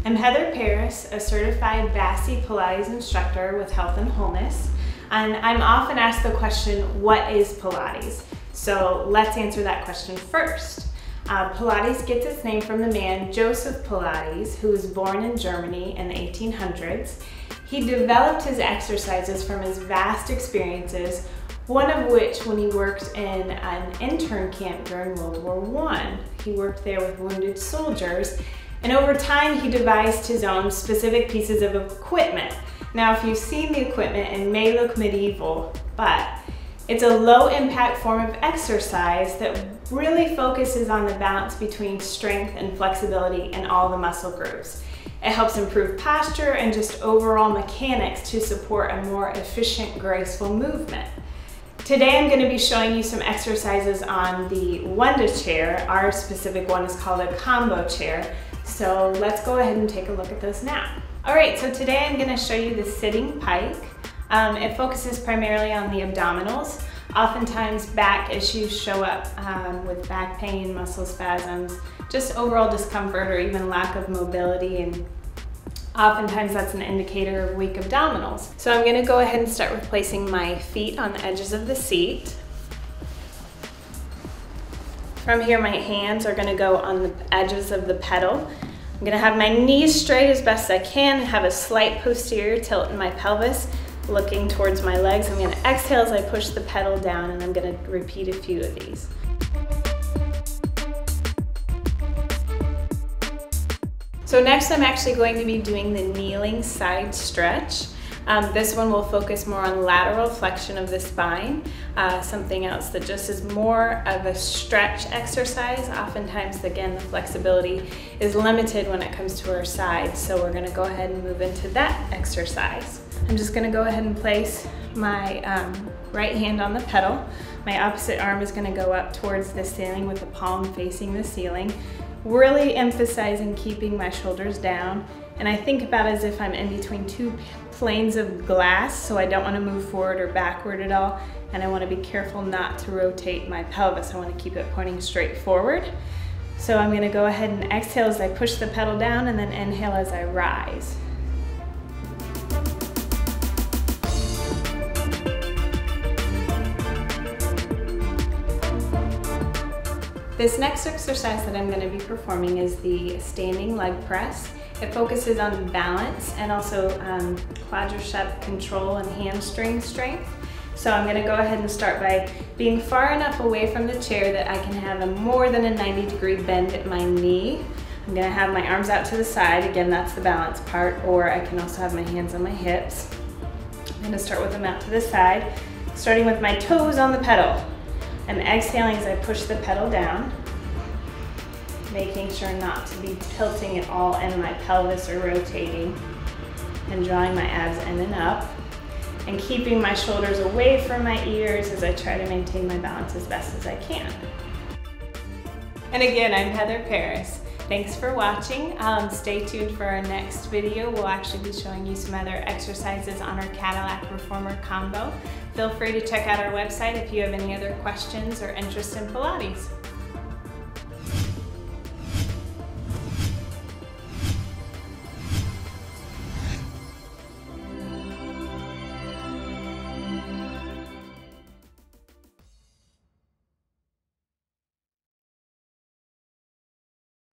I'm Heather Paris, a certified BASI Pilates instructor with Health and Wholeness, and I'm often asked the question, what is Pilates? So let's answer that question first. Pilates gets its name from the man Joseph Pilates, who was born in Germany in the 1800s. He developed his exercises from his vast experiences, one of which when he worked in an intern camp during World War I. He worked there with wounded soldiers, and over time he devised his own specific pieces of equipment. Now, if you've seen the equipment, it may look medieval, but it's a low impact form of exercise that really focuses on the balance between strength and flexibility in all the muscle groups. It helps improve posture and just overall mechanics to support a more efficient, graceful movement. Today I'm going to be showing you some exercises on the Wunda chair. Our specific one is called a combo chair. So let's go ahead and take a look at those now. Alright, so today I'm going to show you the sitting pike. It focuses primarily on the abdominals. Oftentimes back issues show up with back pain, muscle spasms, just overall discomfort or even lack of mobility, and oftentimes that's an indicator of weak abdominals. So I'm going to go ahead and start with placing my feet on the edges of the seat. From here, my hands are going to go on the edges of the pedal. I'm going to have my knees straight as best I can, have a slight posterior tilt in my pelvis, looking towards my legs. I'm going to exhale as I push the pedal down, and I'm going to repeat a few of these. So next I'm actually going to be doing the kneeling side stretch. This one will focus more on lateral flexion of the spine. Something else that just is more of a stretch exercise. Oftentimes, again, the flexibility is limited when it comes to our sides, so we're going to go ahead and move into that exercise. I'm just going to go ahead and place my right hand on the pedal. My opposite arm is going to go up towards the ceiling with the palm facing the ceiling, really emphasizing keeping my shoulders down. And I think about it as if I'm in between two planes of glass, so I don't want to move forward or backward at all, and I want to be careful not to rotate my pelvis. I want to keep it pointing straight forward. So I'm going to go ahead and exhale as I push the pedal down, and then inhale as I rise. This next exercise that I'm going to be performing is the standing leg press. It focuses on balance and also quadricep control and hamstring strength. So I'm going to go ahead and start by being far enough away from the chair that I can have a more than a 90-degree bend at my knee. I'm going to have my arms out to the side. Again, that's the balance part, or I can also have my hands on my hips. I'm going to start with them out to the side, starting with my toes on the pedal. I'm exhaling as I push the pedal down, making sure not to be tilting at all in my pelvis or rotating, and drawing my abs in and up, and keeping my shoulders away from my ears as I try to maintain my balance as best as I can. And again, I'm Heather Paris. Thanks for watching. Stay tuned for our next video. We'll actually be showing you some other exercises on our Cadillac Reformer combo. Feel free to check out our website if you have any other questions or interest in Pilates.